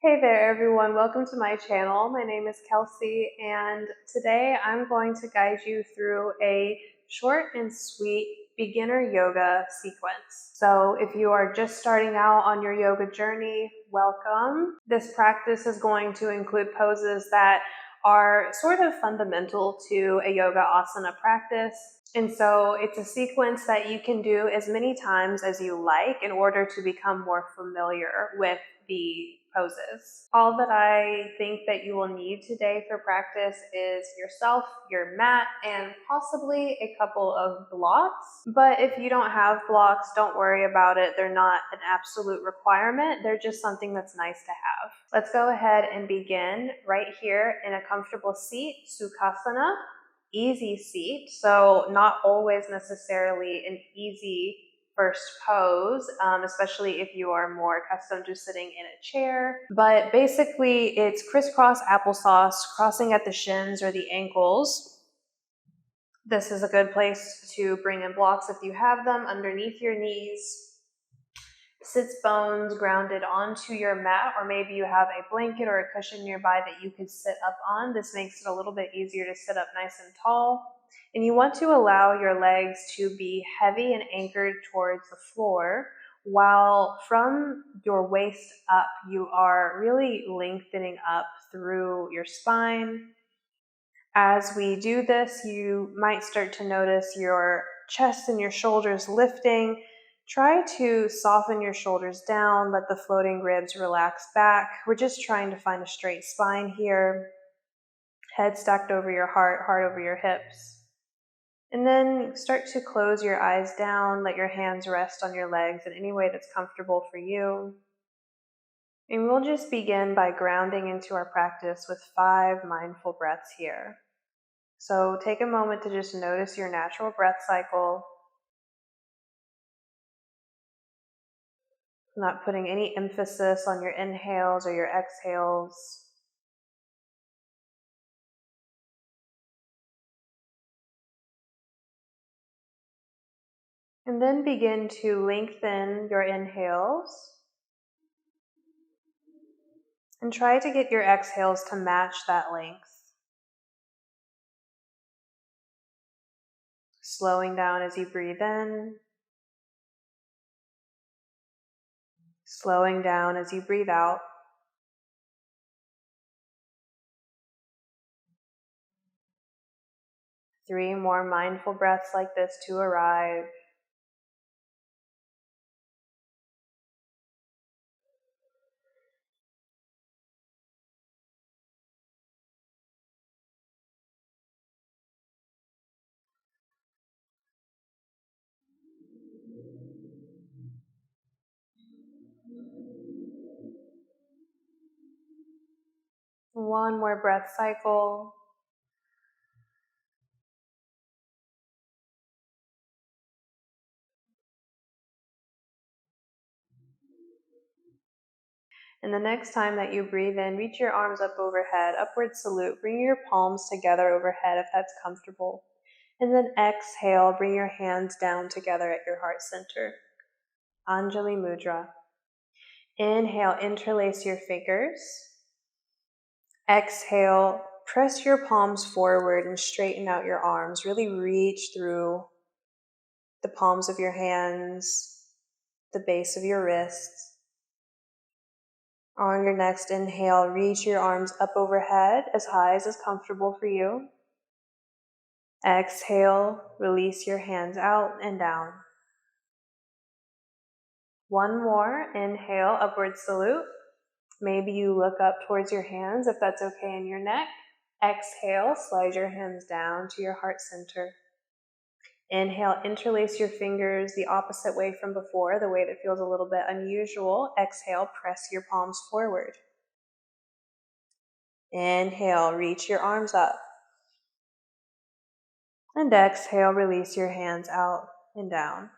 Hey there everyone, welcome to my channel. My name is Kelsey and today I'm going to guide you through a short and sweet beginner yoga sequence. So if you are just starting out on your yoga journey, welcome. This practice is going to include poses that are sort of fundamental to a yoga asana practice. And so it's a sequence that you can do as many times as you like in order to become more familiar with the poses. All that I think that you will need today for practice is yourself, your mat, and possibly a couple of blocks. But if you don't have blocks, don't worry about it. They're not an absolute requirement. They're just something that's nice to have. Let's go ahead and begin right here in a comfortable seat, Sukhasana. Easy seat, so not always necessarily an easy first pose, especially if you are more accustomed to sitting in a chair. But basically it's crisscross applesauce, crossing at the shins or the ankles. This is a good place to bring in blocks if you have them underneath your knees. Sits bones grounded onto your mat, or maybe you have a blanket or a cushion nearby that you could sit up on. This makes it a little bit easier to sit up nice and tall. And you want to allow your legs to be heavy and anchored towards the floor, while from your waist up, you are really lengthening up through your spine. As we do this, you might start to notice your chest and your shoulders lifting. Try to soften your shoulders down, let the floating ribs relax back. We're just trying to find a straight spine here. Head stacked over your heart, heart over your hips. And then start to close your eyes down, let your hands rest on your legs in any way that's comfortable for you. And we'll just begin by grounding into our practice with 5 mindful breaths here. So take a moment to just notice your natural breath cycle, not putting any emphasis on your inhales or your exhales. And then begin to lengthen your inhales and try to get your exhales to match that length. Slowing down as you breathe in, slowing down as you breathe out. Three more mindful breaths like this to arrive. One more breath cycle. And the next time that you breathe in, reach your arms up overhead, upward salute. Bring your palms together overhead if that's comfortable. And then exhale, bring your hands down together at your heart center. Anjali Mudra. Inhale, interlace your fingers. Exhale, press your palms forward and straighten out your arms. Really reach through the palms of your hands, the base of your wrists. On your next inhale, reach your arms up overhead as high as is comfortable for you. Exhale, release your hands out and down. One more, inhale, upward salute. Maybe you look up towards your hands if that's okay in your neck. Exhale, slide your hands down to your heart center. Inhale, interlace your fingers the opposite way from before, the way that feels a little bit unusual. Exhale, press your palms forward. Inhale, reach your arms up. And exhale, release your hands out and down.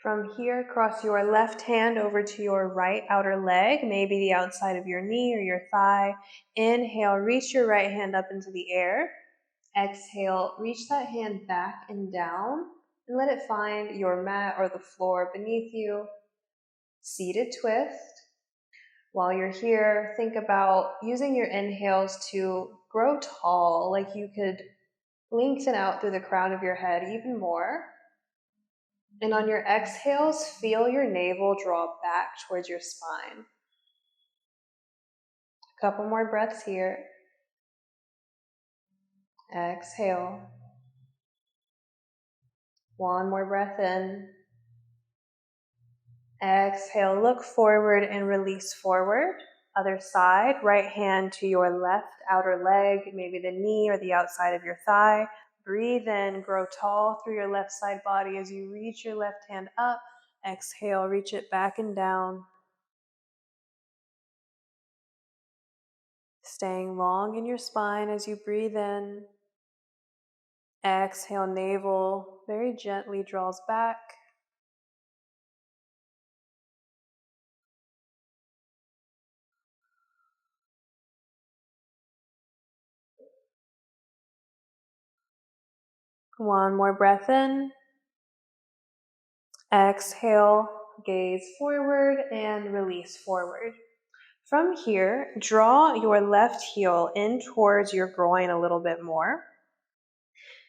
From here, cross your left hand over to your right outer leg, maybe the outside of your knee or your thigh. Inhale, reach your right hand up into the air. Exhale, reach that hand back and down and let it find your mat or the floor beneath you. seated twist. While you're here, think about using your inhales to grow tall, like you could lengthen out through the crown of your head even more. And on your exhales, feel your navel draw back towards your spine. A couple more breaths here. Exhale. One more breath in. Exhale, look forward and release forward. Other side, right hand to your left outer leg, maybe the knee or the outside of your thigh. Breathe in, grow tall through your left side body as you reach your left hand up. Exhale, reach it back and down. Staying long in your spine as you breathe in. Exhale, navel very gently draws back. One more breath in. Exhale, gaze forward and release forward. From here, draw your left heel in towards your groin a little bit more.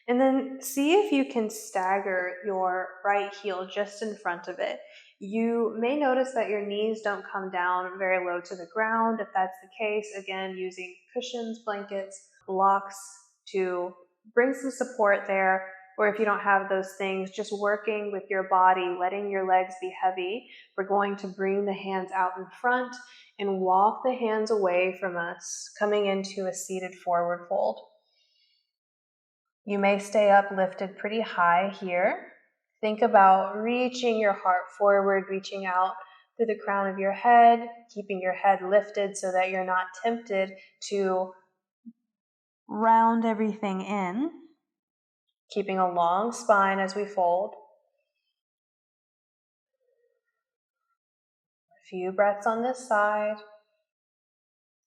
And then see if you can stagger your right heel just in front of it. You may notice that your knees don't come down very low to the ground. If that's the case, again, using cushions, blankets, blocks to bring some support there. Or if you don't have those things, just working with your body, letting your legs be heavy. We're going to bring the hands out in front and walk the hands away from us, coming into a seated forward fold. You may stay up lifted pretty high here. Think about reaching your heart forward, reaching out through the crown of your head, keeping your head lifted so that you're not tempted to round everything in. Keeping a long spine as we fold. A few breaths on this side.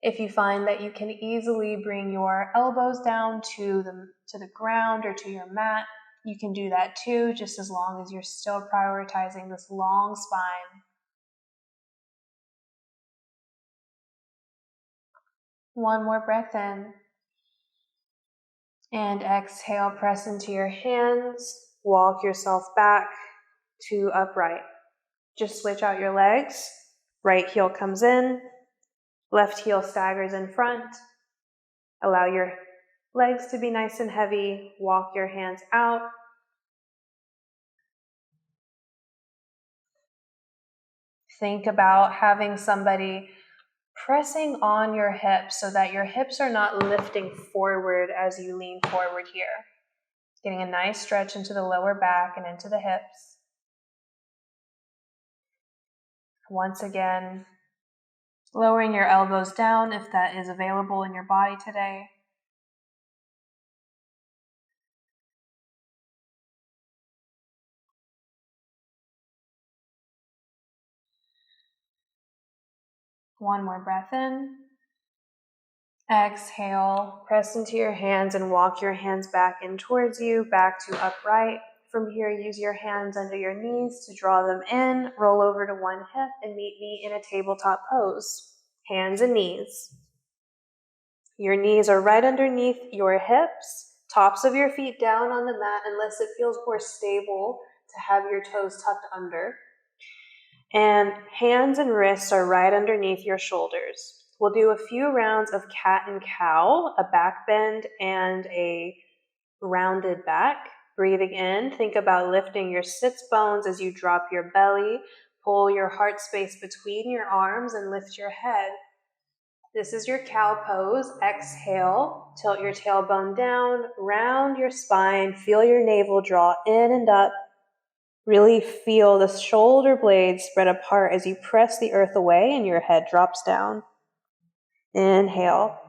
If you find that you can easily bring your elbows down to the ground or to your mat, you can do that too, just as long as you're still prioritizing this long spine. One more breath in. And exhale, press into your hands. Walk yourself back to upright. Just switch out your legs. Right heel comes in. Left heel staggers in front. Allow your legs to be nice and heavy. Walk your hands out. Think about having somebody pressing on your hips so that your hips are not lifting forward as you lean forward here. Getting a nice stretch into the lower back and into the hips. Once again, lowering your elbows down if that is available in your body today. One more breath in. Exhale, press into your hands and walk your hands back in towards you, back to upright. From here, use your hands under your knees to draw them in, roll over to one hip, and meet me in a tabletop pose. Hands and knees. Your knees are right underneath your hips, tops of your feet down on the mat unless it feels more stable to have your toes tucked under. And hands and wrists are right underneath your shoulders. We'll do a few rounds of cat and cow, a back bend and a rounded back. Breathing in, think about lifting your sits bones as you drop your belly. Pull your heart space between your arms and lift your head. This is your cow pose. Exhale, tilt your tailbone down, round your spine, feel your navel draw in and up. Really feel the shoulder blades spread apart as you press the earth away and your head drops down. Inhale,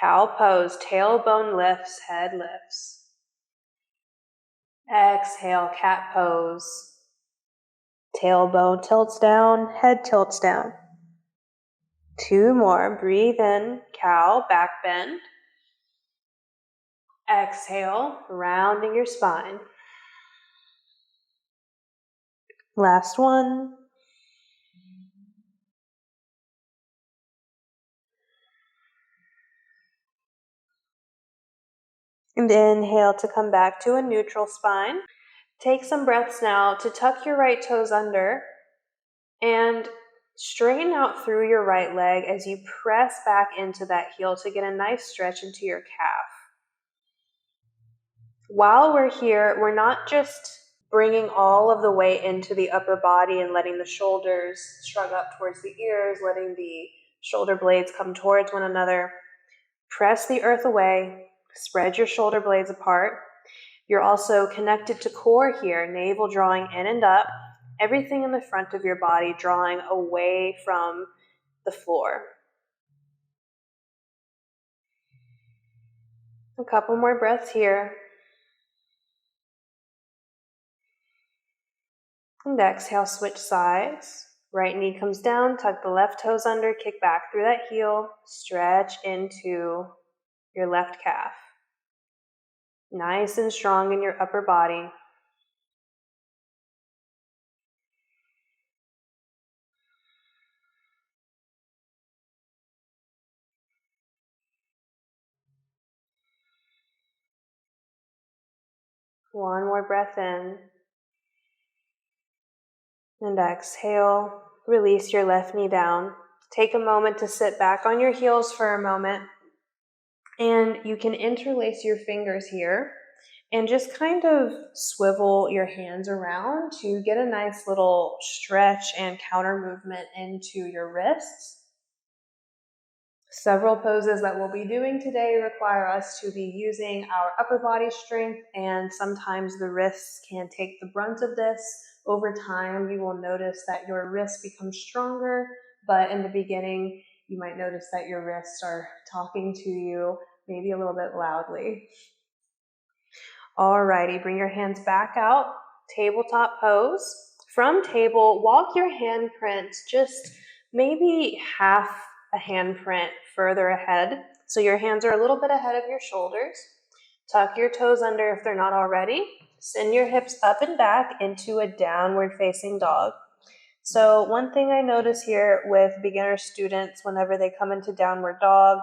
cow pose, tailbone lifts, head lifts. Exhale, cat pose. Tailbone tilts down, head tilts down. Two more. Breathe in, cow, back bend. Exhale, rounding your spine. Last one. And inhale to come back to a neutral spine. Take some breaths now to tuck your right toes under and straighten out through your right leg as you press back into that heel to get a nice stretch into your calf. While we're here, we're not just bringing all of the weight into the upper body and letting the shoulders shrug up towards the ears, letting the shoulder blades come towards one another. Press the earth away, spread your shoulder blades apart. You're also connected to core here, navel drawing in and up, everything in the front of your body drawing away from the floor. A couple more breaths here. And exhale, switch sides. Right knee comes down, tuck the left toes under, kick back through that heel, stretch into your left calf. Nice and strong in your upper body. One more breath in. And exhale, release your left knee down. Take a moment to sit back on your heels for a moment. And you can interlace your fingers here and just kind of swivel your hands around to get a nice little stretch and counter movement into your wrists. Several poses that we'll be doing today require us to be using our upper body strength, and sometimes the wrists can take the brunt of this. Over time, you will notice that your wrists become stronger, but in the beginning, you might notice that your wrists are talking to you, maybe a little bit loudly. Alrighty, bring your hands back out, tabletop pose. From table, walk your handprints just maybe half a handprint further ahead. So your hands are a little bit ahead of your shoulders. Tuck your toes under if they're not already. Send your hips up and back into a downward facing dog. So one thing I notice here with beginner students, whenever they come into downward dog,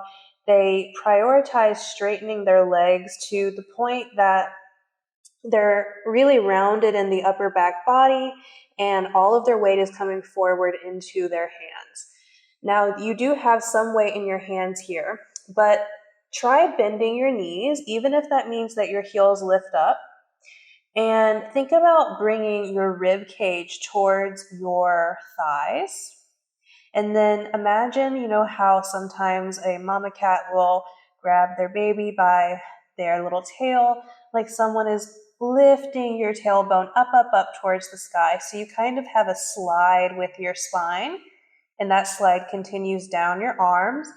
they prioritize straightening their legs to the point that they're really rounded in the upper back body and all of their weight is coming forward into their hands. Now, you do have some weight in your hands here, but try bending your knees, even if that means that your heels lift up. And think about bringing your rib cage towards your thighs. And then imagine, how sometimes a mama cat will grab their baby by their little tail, like someone is lifting your tailbone up towards the sky. So you kind of have a slide with your spine, and that slide continues down your arms.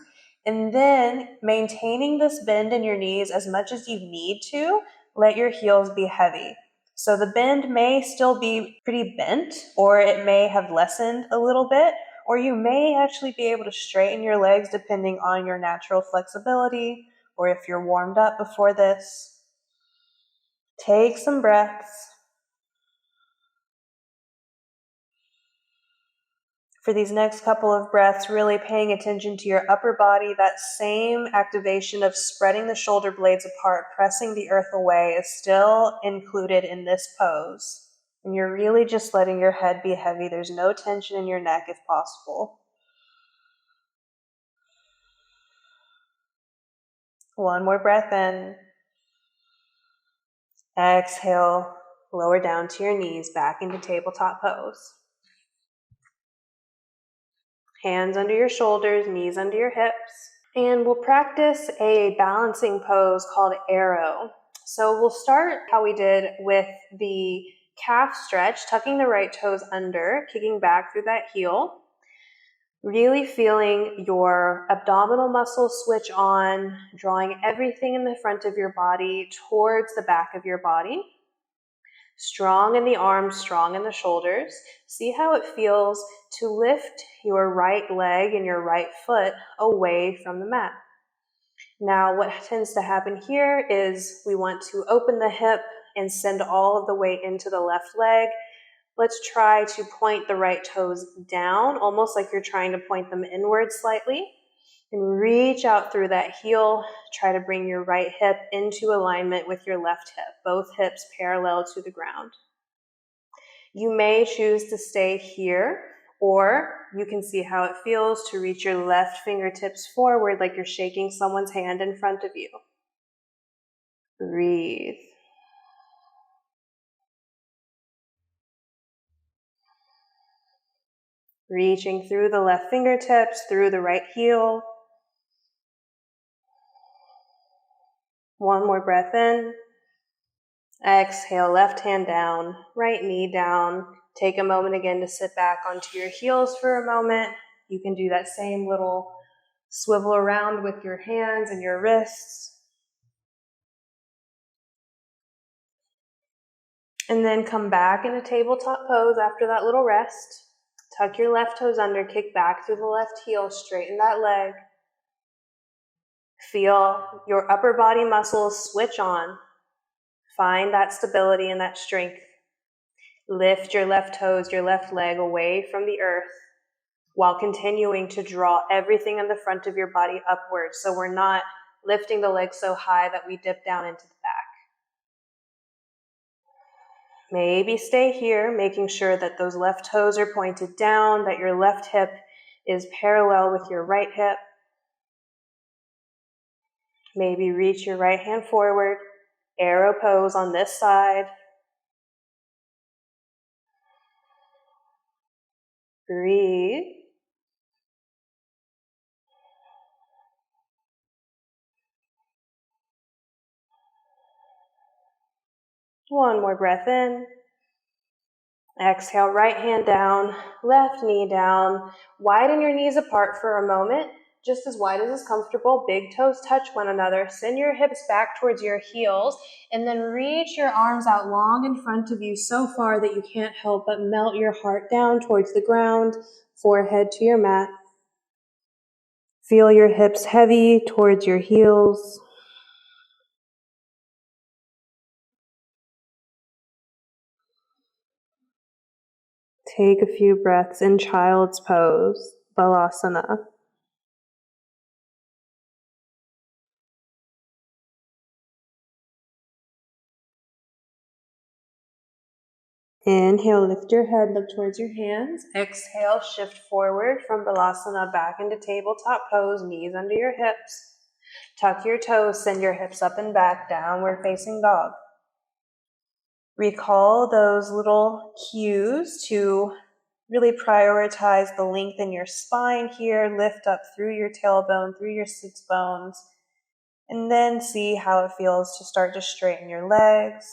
And then maintaining this bend in your knees as much as you need to, let your heels be heavy. So the bend may still be pretty bent, or it may have lessened a little bit, or you may actually be able to straighten your legs depending on your natural flexibility, or if you're warmed up before this. Take some breaths. For these next couple of breaths, really paying attention to your upper body, that same activation of spreading the shoulder blades apart, pressing the earth away is still included in this pose. And you're really just letting your head be heavy. There's no tension in your neck if possible. One more breath in. Exhale, lower down to your knees, back into tabletop pose. Hands under your shoulders, knees under your hips. And we'll practice a balancing pose called arrow. So we'll start how we did with the calf stretch, tucking the right toes under, kicking back through that heel. Really feeling your abdominal muscles switch on, drawing everything in the front of your body towards the back of your body. Strong in the arms, strong in the shoulders. See how it feels to lift your right leg and your right foot away from the mat. Now, what tends to happen here is we want to open the hip and send all of the weight into the left leg. Let's try to point the right toes down, almost like you're trying to point them inward slightly. And reach out through that heel. Try to bring your right hip into alignment with your left hip, both hips parallel to the ground. You may choose to stay here, or you can see how it feels to reach your left fingertips forward like you're shaking someone's hand in front of you. Breathe. Reaching through the left fingertips, through the right heel. One more breath in. Exhale, left hand down, right knee down. Take a moment again to sit back onto your heels for a moment. You can do that same little swivel around with your hands and your wrists. And then come back in a tabletop pose after that little rest. Tuck your left toes under, kick back through the left heel, straighten that leg. Feel your upper body muscles switch on. Find that stability and that strength. Lift your left toes, your left leg away from the earth while continuing to draw everything in the front of your body upwards. So we're not lifting the leg so high that we dip down into the back. Maybe stay here, making sure that those left toes are pointed down, that your left hip is parallel with your right hip. Maybe reach your right hand forward, arrow pose on this side. Breathe. One more breath in. Exhale, right hand down, left knee down. Widen your knees apart for a moment, just as wide as is comfortable. Big toes touch one another. Send your hips back towards your heels, and then reach your arms out long in front of you so far that you can't help but melt your heart down towards the ground, forehead to your mat. Feel your hips heavy towards your heels. Take a few breaths in child's pose, balasana. Inhale, lift your head, look towards your hands. Exhale, shift forward from balasana back into tabletop pose, knees under your hips. Tuck your toes, send your hips up and back, downward facing dog. Recall those little cues to really prioritize the length in your spine here. Lift up through your tailbone, through your sits bones, and then see how it feels to start to straighten your legs.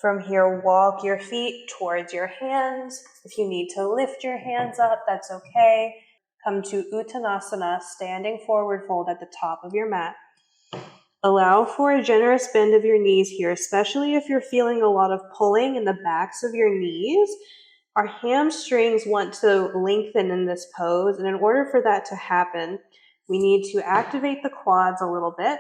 From here, walk your feet towards your hands. If you need to lift your hands up, that's okay. Come to Uttanasana, standing forward fold at the top of your mat. Allow for a generous bend of your knees here, especially if you're feeling a lot of pulling in the backs of your knees. Our hamstrings want to lengthen in this pose, and in order for that to happen, we need to activate the quads a little bit.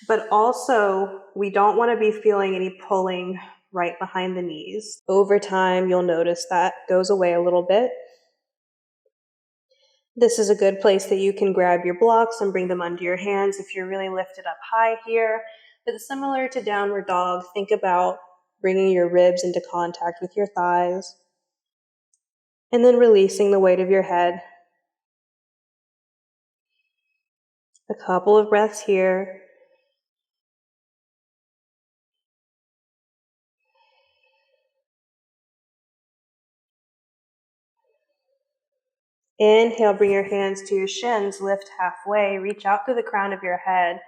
But also, we don't want to be feeling any pulling right behind the knees. Over time, you'll notice that goes away a little bit. This is a good place that you can grab your blocks and bring them under your hands if you're really lifted up high here. But similar to downward dog, think about bringing your ribs into contact with your thighs. And then releasing the weight of your head. A couple of breaths here. Inhale, bring your hands to your shins, lift halfway, reach out to the crown of your head.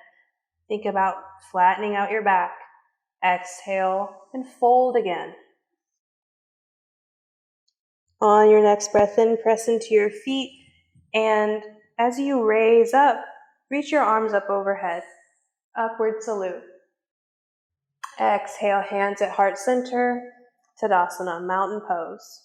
Think about flattening out your back. Exhale and fold again. On your next breath in, press into your feet, and as you raise up, reach your arms up overhead. Upward salute. Exhale, hands at heart center, Tadasana, mountain pose.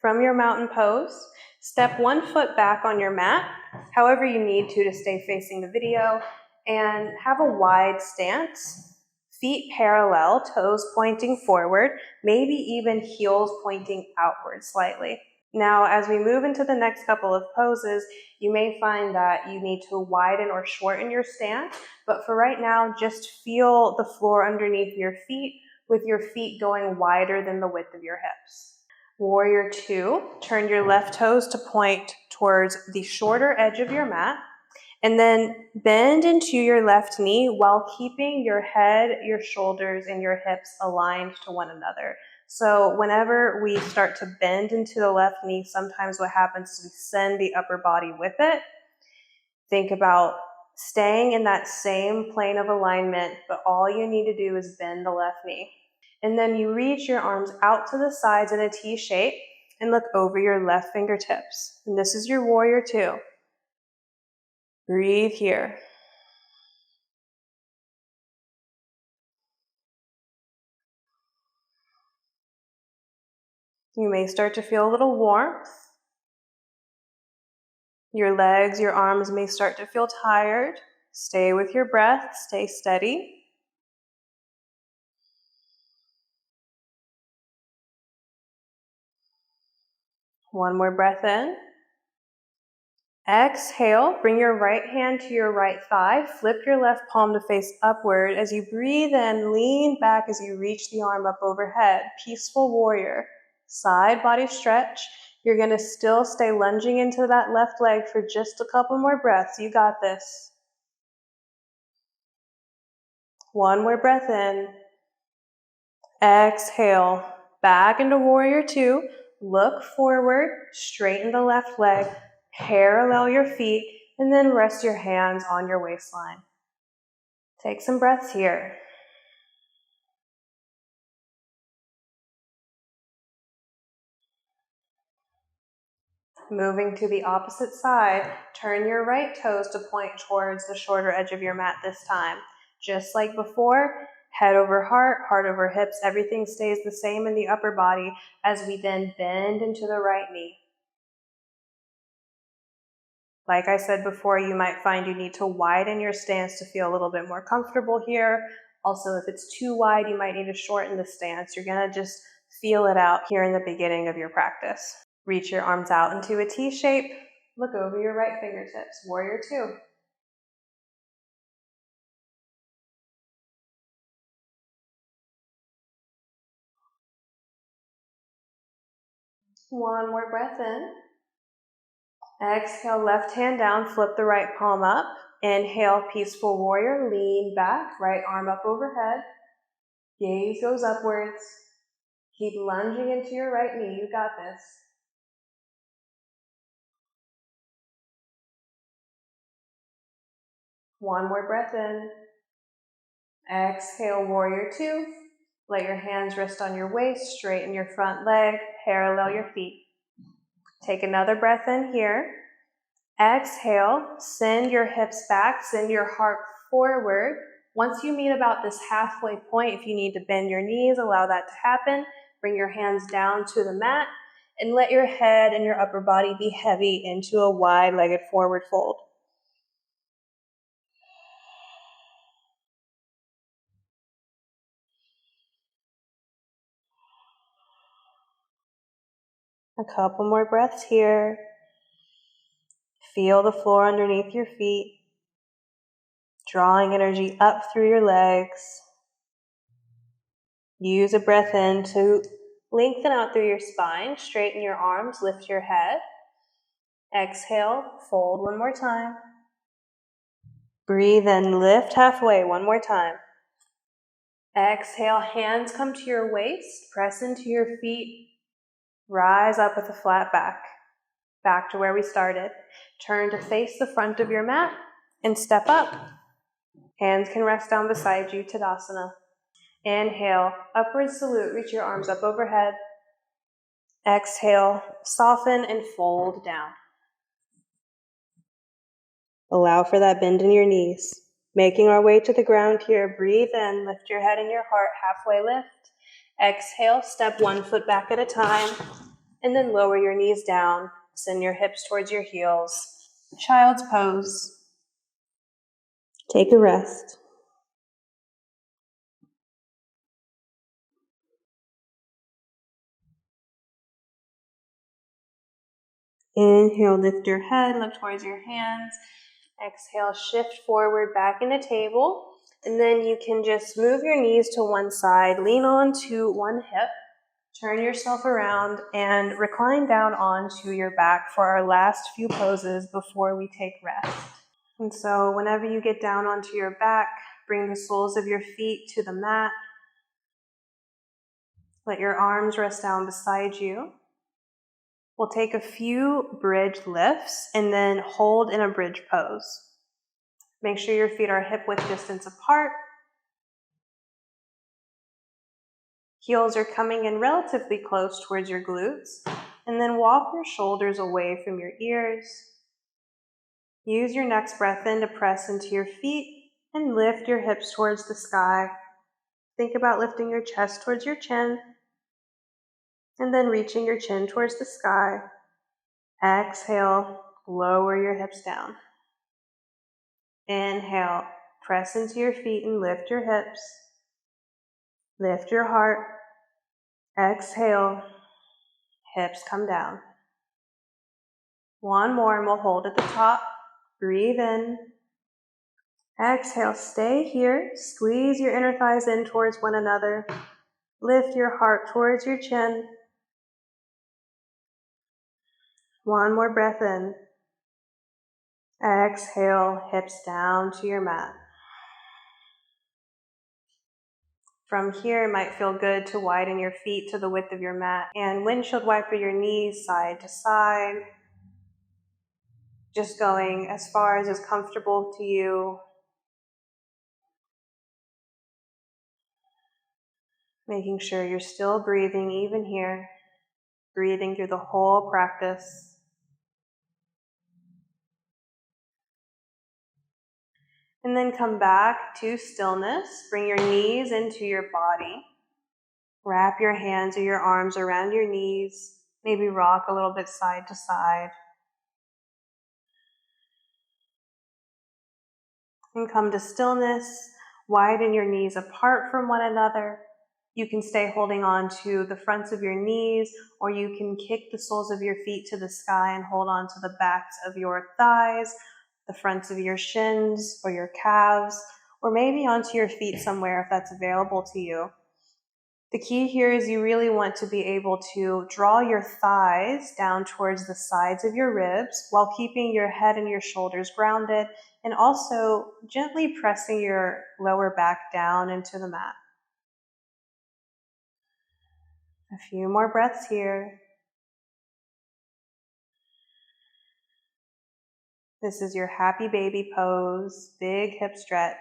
From your mountain pose, step one foot back on your mat, however you need to stay facing the video, and have a wide stance. Feet parallel, toes pointing forward, maybe even heels pointing outward slightly. Now, as we move into the next couple of poses, you may find that you need to widen or shorten your stance, but for right now, just feel the floor underneath your feet with your feet going wider than the width of your hips. Warrior 2, turn your left toes to point towards the shorter edge of your mat, and then bend into your left knee while keeping your head, your shoulders, and your hips aligned to one another. So whenever we start to bend into the left knee, sometimes what happens is we send the upper body with it. Think about staying in that same plane of alignment, but all you need to do is bend the left knee. And then you reach your arms out to the sides in a T shape and look over your left fingertips. And this is your Warrior 2. Breathe here. You may start to feel a little warmth. Your legs, your arms may start to feel tired. Stay with your breath, stay steady. One more breath in. Exhale, bring your right hand to your right thigh. Flip your left palm to face upward. As you breathe in, lean back as you reach the arm up overhead. Peaceful warrior. Side body stretch. You're going to still stay lunging into that left leg for just a couple more breaths. You got this. One more breath in. Exhale, back into Warrior 2. Look forward, straighten the left leg, parallel your feet, and then rest your hands on your waistline. Take some breaths here. Moving to the opposite side, turn your right toes to point towards the shorter edge of your mat this time. Just like before, head over heart, heart over hips, everything stays the same in the upper body as we then bend into the right knee. Like I said before, you might find you need to widen your stance to feel a little bit more comfortable here. Also, if it's too wide, you might need to shorten the stance. You're going to just feel it out here in the beginning of your practice. Reach your arms out into a T shape. Look over your right fingertips. Warrior 2. One more breath in. Exhale, left hand down, flip the right palm up. Inhale, peaceful warrior, lean back, right arm up overhead. Gaze goes upwards. Keep lunging into your right knee. You got this. One more breath in. Exhale, Warrior 2. Let your hands rest on your waist, straighten your front leg, parallel your feet. Take another breath in here. Exhale, send your hips back, send your heart forward. Once you meet about this halfway point, if you need to bend your knees, allow that to happen. Bring your hands down to the mat and let your head and your upper body be heavy into a wide-legged forward fold. A couple more breaths here. Feel the floor underneath your feet, drawing energy up through your legs. Use a breath in to lengthen out through your spine, straighten your arms, lift your head. Exhale, fold one more time. Breathe in, lift halfway, one more time. Exhale, hands come to your waist, press into your feet, rise up with a flat back. Back to where we started. Turn to face the front of your mat and step up. Hands can rest down beside you, Tadasana. Inhale, upward salute, reach your arms up overhead. Exhale, soften and fold down. Allow for that bend in your knees. Making our way to the ground here, breathe in, lift your head and your heart, halfway lift. Exhale, step one foot back at a time, and then lower your knees down. Send your hips towards your heels. Child's pose. Take a rest. Inhale, lift your head, look towards your hands. Exhale, shift forward back into table. And then you can just move your knees to one side, lean on to one hip, turn yourself around, and recline down onto your back for our last few poses before we take rest. And so whenever you get down onto your back, bring the soles of your feet to the mat. Let your arms rest down beside you. We'll take a few bridge lifts and then hold in a bridge pose. Make sure your feet are hip-width distance apart. Heels are coming in relatively close towards your glutes. And then walk your shoulders away from your ears. Use your next breath in to press into your feet and lift your hips towards the sky. Think about lifting your chest towards your chin and then reaching your chin towards the sky. Exhale, lower your hips down. Inhale, press into your feet and lift your hips. Lift your heart. Exhale, hips come down. One more and we'll hold at the top. Breathe in. Exhale, stay here. Squeeze your inner thighs in towards one another. Lift your heart towards your chin. One more breath in. Exhale, hips down to your mat. From here, it might feel good to widen your feet to the width of your mat and windshield wiper your knees side to side. Just going as far as is comfortable to you. Making sure you're still breathing even here. Breathing through the whole practice. And then come back to stillness. Bring your knees into your body. Wrap your hands or your arms around your knees. Maybe rock a little bit side to side. And come to stillness. Widen your knees apart from one another. You can stay holding on to the fronts of your knees, or you can kick the soles of your feet to the sky and hold on to the backs of your thighs, the fronts of your shins or your calves, or maybe onto your feet somewhere if that's available to you. The key here is you really want to be able to draw your thighs down towards the sides of your ribs while keeping your head and your shoulders grounded, and also gently pressing your lower back down into the mat. A few more breaths here. This is your happy baby pose, big hip stretch.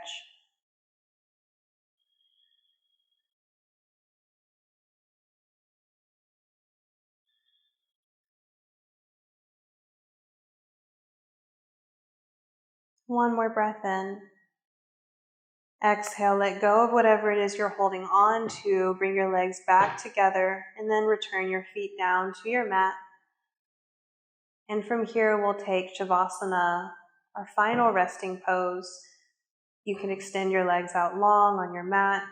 One more breath in. Exhale, let go of whatever it is you're holding on to. Bring your legs back together and then return your feet down to your mat. And from here, we'll take Shavasana, our final resting pose. You can extend your legs out long on your mat.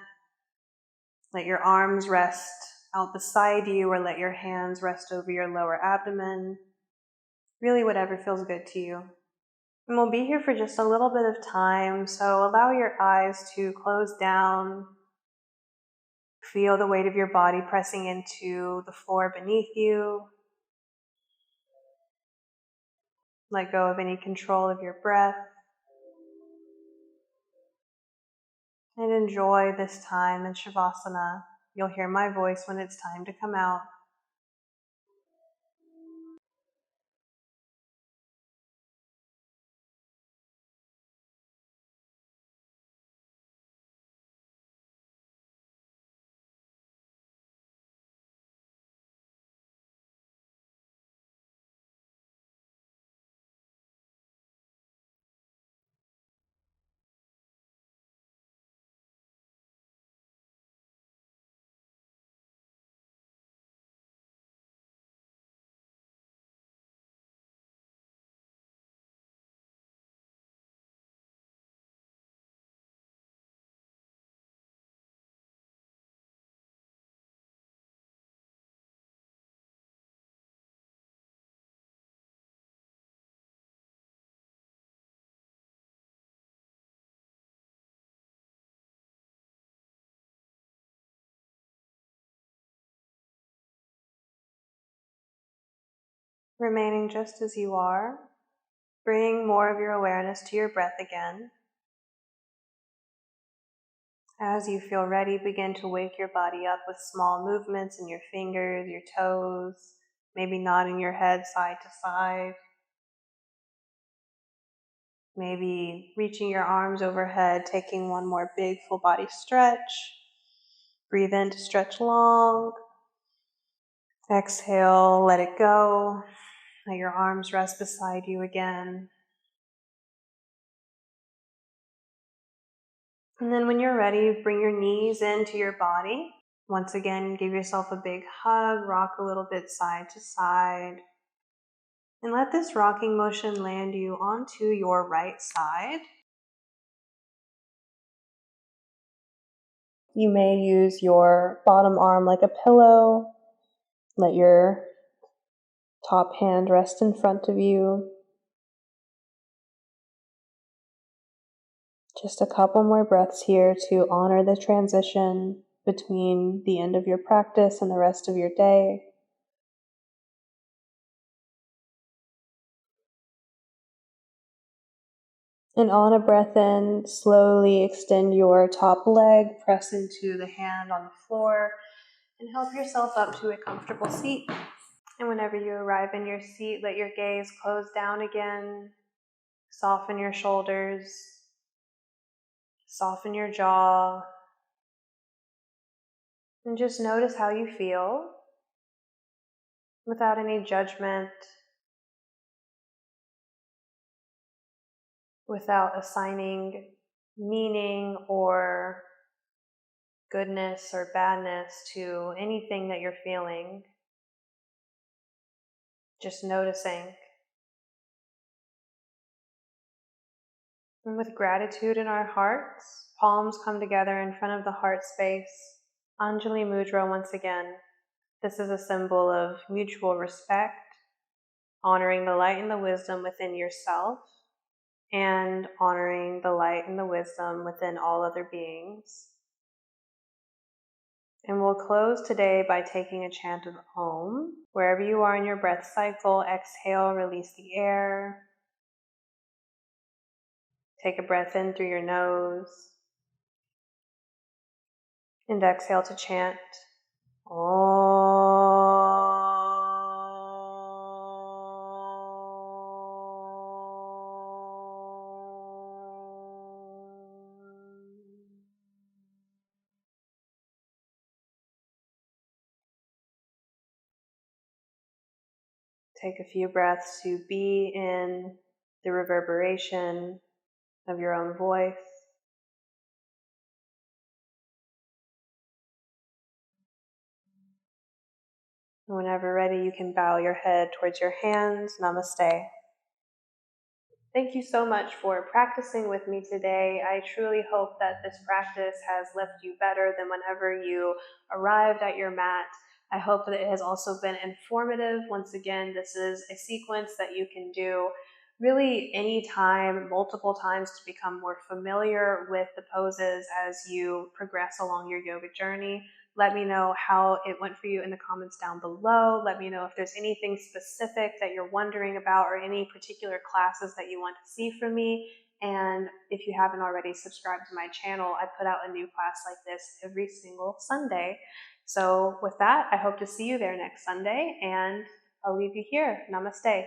Let your arms rest out beside you, or let your hands rest over your lower abdomen. Really whatever feels good to you. And we'll be here for just a little bit of time, so allow your eyes to close down. Feel the weight of your body pressing into the floor beneath you. Let go of any control of your breath. And enjoy this time in Shavasana. You'll hear my voice when it's time to come out. remaining just as you are. Bring more of your awareness to your breath again. As you feel ready, begin to wake your body up with small movements in your fingers, your toes, maybe nodding your head side to side. Maybe reaching your arms overhead, taking one more big full body stretch. Breathe in to stretch long. Exhale, let it go. Let your arms rest beside you again. And then when you're ready, bring your knees into your body. Once again, give yourself a big hug, rock a little bit side to side. And let this rocking motion land you onto your right side. You may use your bottom arm like a pillow. Let your top hand rest in front of you. Just a couple more breaths here to honor the transition between the end of your practice and the rest of your day. And on a breath in, slowly extend your top leg, press into the hand on the floor, and help yourself up to a comfortable seat. And whenever you arrive in your seat, let your gaze close down again. Soften your shoulders, soften your jaw, and just notice how you feel without any judgment, without assigning meaning or goodness or badness to anything that you're feeling. Just noticing. And with gratitude in our hearts, palms come together in front of the heart space. Anjali Mudra once again. This is a symbol of mutual respect, honoring the light and the wisdom within yourself, and honoring the light and the wisdom within all other beings. And we'll close today by taking a chant of Om. Wherever you are in your breath cycle, exhale, release the air. Take a breath in through your nose. And exhale to chant Om. Take a few breaths to be in the reverberation of your own voice. Whenever ready, you can bow your head towards your hands. Namaste. Thank you so much for practicing with me today. I truly hope that this practice has left you better than whenever you arrived at your mat. I hope that it has also been informative. Once again, this is a sequence that you can do really anytime, multiple times, to become more familiar with the poses as you progress along your yoga journey. Let me know how it went for you in the comments down below. Let me know if there's anything specific that you're wondering about or any particular classes that you want to see from me. And if you haven't already subscribed to my channel, I put out a new class like this every single Sunday. So with that, I hope to see you there next Sunday, and I'll leave you here. Namaste.